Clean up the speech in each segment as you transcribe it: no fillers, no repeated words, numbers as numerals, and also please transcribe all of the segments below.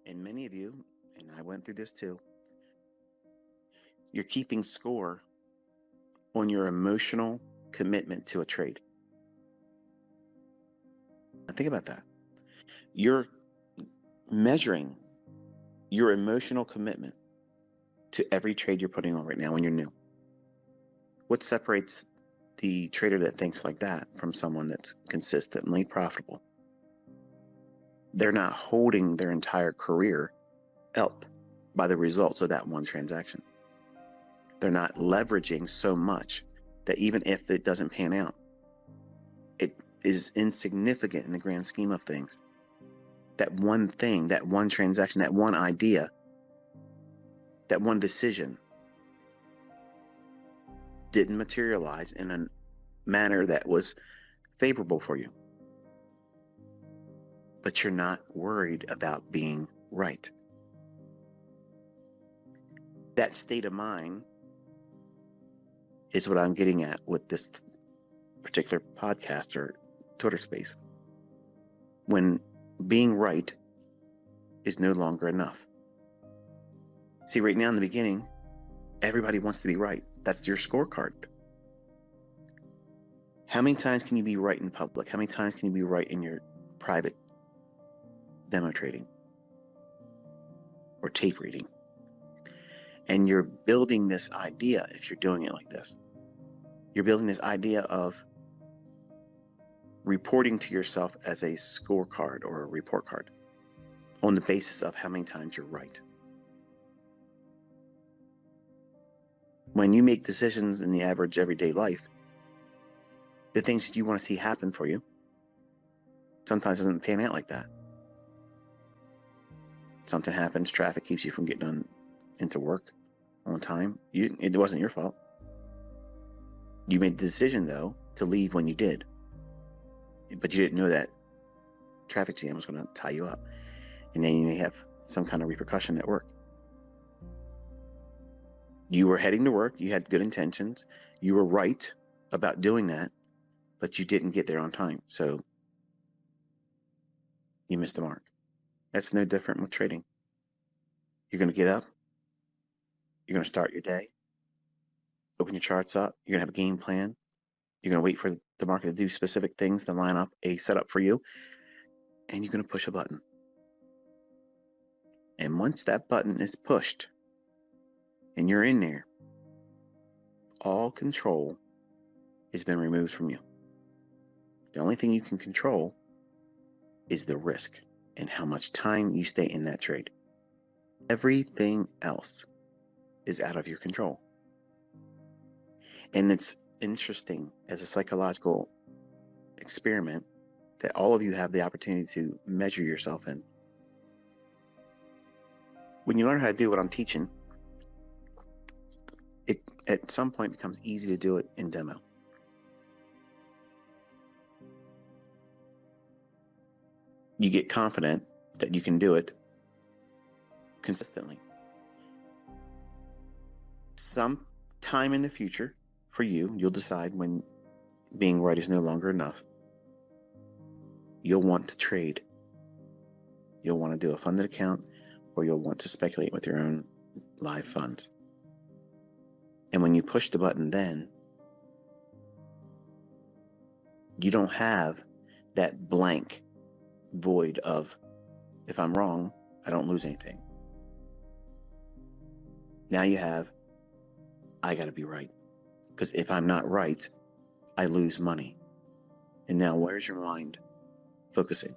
and many of you, and I went through this too, you're keeping score on your emotional commitment to a trade. Now think about that. You're measuring your emotional commitment to every trade you're putting on right now when you're new. What separates the trader that thinks like that from someone that's consistently profitable? They're not holding their entire career up by the results of that one transaction. They're not leveraging so much that even if it doesn't pan out, it is insignificant in the grand scheme of things. That one thing, that one transaction, that one idea, that one decision didn't materialize in a manner that was favorable for you. But you're not worried about being right. That state of mind is what I'm getting at with this particular podcast or Twitter space. When being right is no longer enough. See, right now in the beginning, everybody wants to be right. That's your scorecard. How many times can you be right in public? How many times can you be right in your private demo trading or tape reading? And you're building this idea, if you're doing it like this, you're building this idea of reporting to yourself as a scorecard or a report card on the basis of how many times you're right. When you make decisions in the average everyday life, the things that you want to see happen for you sometimes doesn't pan out like that. Something happens, traffic keeps you from getting into work on time. It wasn't your fault. You made the decision, though, to leave when you did. But you didn't know that traffic jam was going to tie you up. And then you may have some kind of repercussion at work. You were heading to work. You had good intentions. You were right about doing that, but you didn't get there on time. So you missed the mark. That's no different with trading. You're going to get up. You're going to start your day. Open your charts up. You're going to have a game plan. You're going to wait for the market to do specific things to line up a setup for you. And you're going to push a button. And once that button is pushed and you're in there, all control has been removed from you. The only thing you can control is the risk and how much time you stay in that trade. Everything else is out of your control. And it's interesting as a psychological experiment that all of you have the opportunity to measure yourself in. When you learn how to do what I'm teaching, it at some point becomes easy to do it in demo. You get confident that you can do it consistently. Sometime in the future, for you, you'll decide when being right is no longer enough. You'll want to trade. You'll want to do a funded account, or you'll want to speculate with your own live funds. And when you push the button then, you don't have that blank void of, if I'm wrong, I don't lose anything. Now you have, I got to be right. Because if I'm not right, I lose money. And now where's your mind focusing?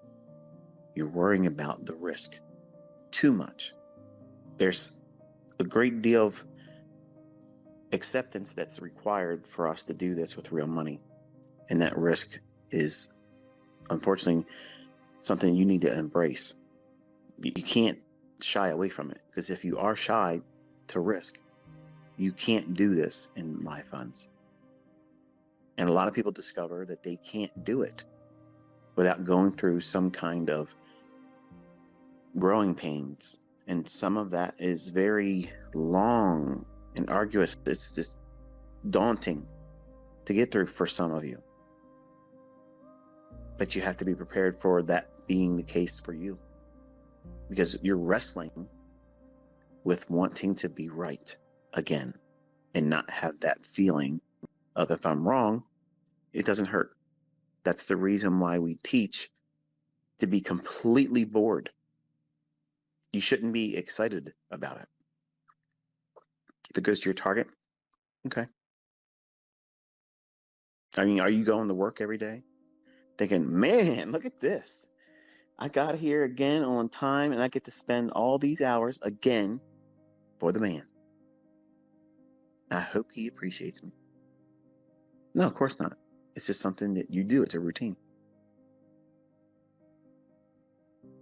You're worrying about the risk too much. There's a great deal of acceptance that's required for us to do this with real money. And that risk is, unfortunately, something you need to embrace. You can't shy away from it, because if you are shy to risk, you can't do this in live funds. And a lot of people discover that they can't do it without going through some kind of growing pains. And some of that is very long and arduous. It's just daunting to get through for some of you. But you have to be prepared for that being the case for you. because you're wrestling with wanting to be right again and not have that feeling of, if I'm wrong, it doesn't hurt. That's the reason why we teach to be completely bored. You shouldn't be excited about it. If it goes to your target, okay. I mean, are you going to work every day thinking, man, look at this. I got here again on time and I get to spend all these hours again for the man. I hope he appreciates me. No, of course not. It's just something that you do. It's a routine.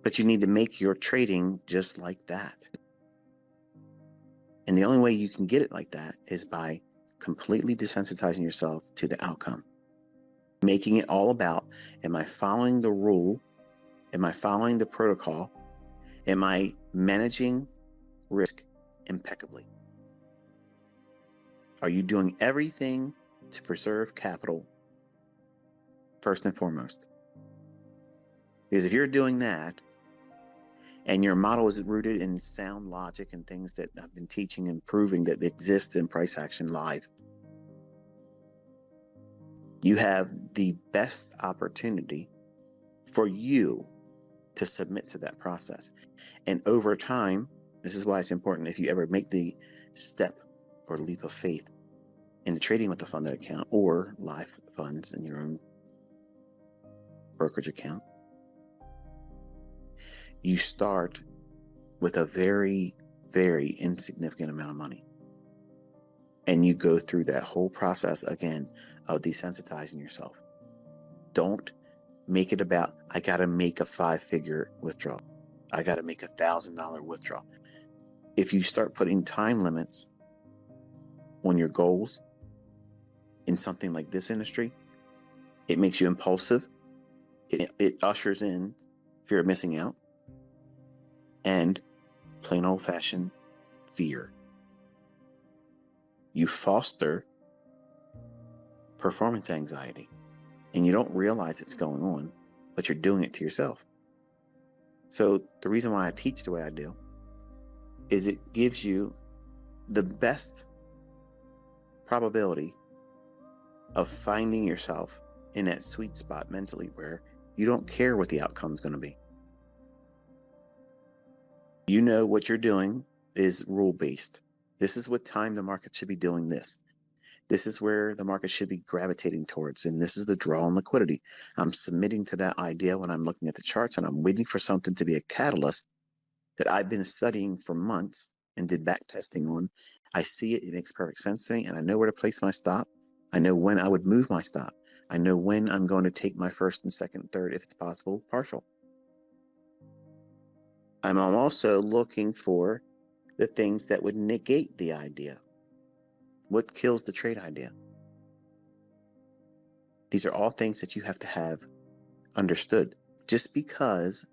But you need to make your trading just like that. And the only way you can get it like that is by completely desensitizing yourself to the outcome. Making it all about, am I following the rule? Am I following the protocol? Am I managing risk impeccably? Are you doing everything to preserve capital first and foremost? Because if you're doing that, and your model is rooted in sound logic and things that I've been teaching and proving that exist in Price Action Live, you have the best opportunity for you to submit to that process. And over time, this is why it's important, if you ever make the step or leap of faith into trading with a funded account or live funds in your own brokerage account, you start with a very, very insignificant amount of money. And you go through that whole process again of desensitizing yourself. Don't make it about, I got to make a 5-figure withdrawal. I got to make $1,000 withdrawal. If you start putting time limits on your goals in something like this industry, it makes you impulsive. It ushers in fear of missing out and plain old-fashioned fear. You foster performance anxiety, and you don't realize it's going on, but you're doing it to yourself. So the reason why I teach the way I do is it gives you the best probability of finding yourself in that sweet spot mentally where you don't care what the outcome is going to be. You know what you're doing is rule-based. This is what time the market should be doing this. This is where the market should be gravitating towards, and this is the draw on liquidity. I'm submitting to that idea when I'm looking at the charts, and I'm waiting for something to be a catalyst that I've been studying for months and did back testing on. I see it, it makes perfect sense to me, and I know where to place my stop. I know when I would move my stop. I know when I'm going to take my first and second and third, if it's possible, partial. I'm also looking for the things that would negate the idea. What kills the trade idea? These are all things that you have to have understood. Just because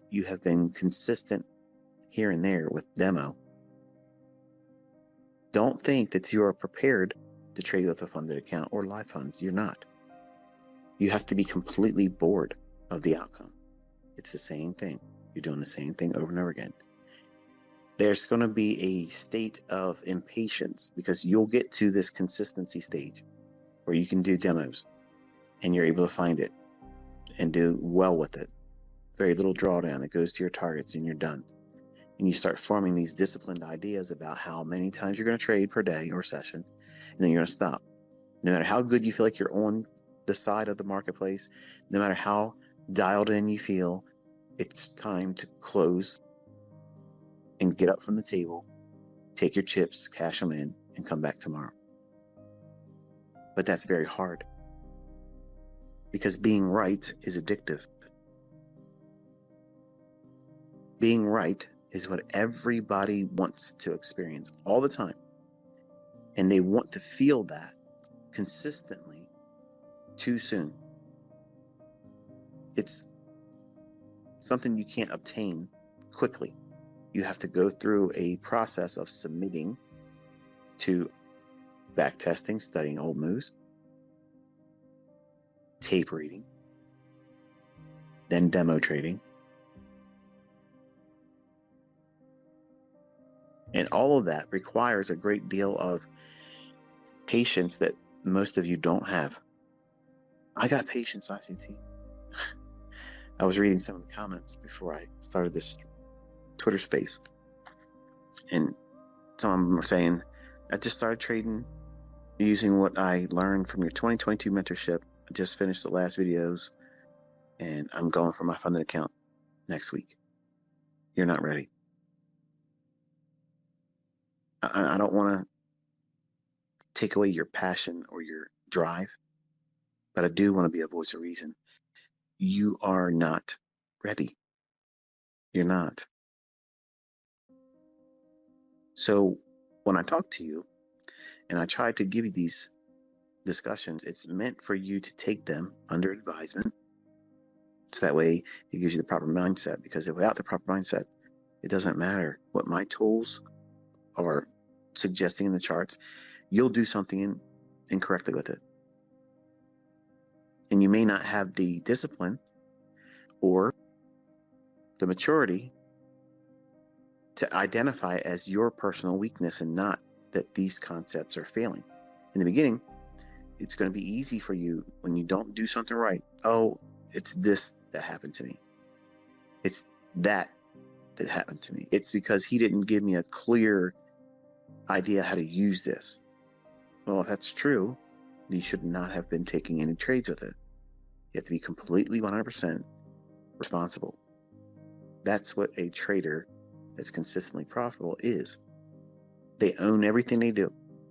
you have been consistent here and there with demo, don't think that you are prepared to trade with a funded account or live funds. You're not. You have to be completely bored of the outcome. It's the same thing. You're doing the same thing over and over again. There's going to be a state of impatience because you'll get to this consistency stage where you can do demos and you're able to find it and do well with it. Very little drawdown. It goes to your targets and you're done. And you start forming these disciplined ideas about how many times you're going to trade per day or session, and then you're going to stop. No matter how good you feel like you're on the side of the marketplace, no matter how dialed in you feel, it's time to close and get up from the table, take your chips, cash them in, and come back tomorrow. But that's very hard because being right is addictive. Being right is what everybody wants to experience all the time. And they want to feel that consistently too soon. It's something you can't obtain quickly. You have to go through a process of submitting to back testing, studying old moves, tape reading, then demo trading, And all of that requires a great deal of patience that most of you don't have. I got patience, ICT. I was reading some of the comments before I started this Twitter space, and some of them were saying, I just started trading using what I learned from your 2022 mentorship. I just finished the last videos, and I'm going for my funded account next week. You're not ready. I don't want to take away your passion or your drive, but I do want to be a voice of reason. You are not ready. You're not. So when I talk to you and I try to give you these discussions, it's meant for you to take them under advisement. So that way it gives you the proper mindset, because without the proper mindset, it doesn't matter what my tools are suggesting in the charts. You'll do something incorrectly with it. And you may not have the discipline or the maturity to identify as your personal weakness, and not that these concepts are failing. In the beginning, it's going to be easy for you when you don't do something right. Oh, it's this that happened to me. It's that happened to me. It's because he didn't give me a clear idea how to use this. Well, if that's true, you should not have been taking any trades with it. You have to be completely 100% responsible. That's what a trader that's consistently profitable is. They own everything they do.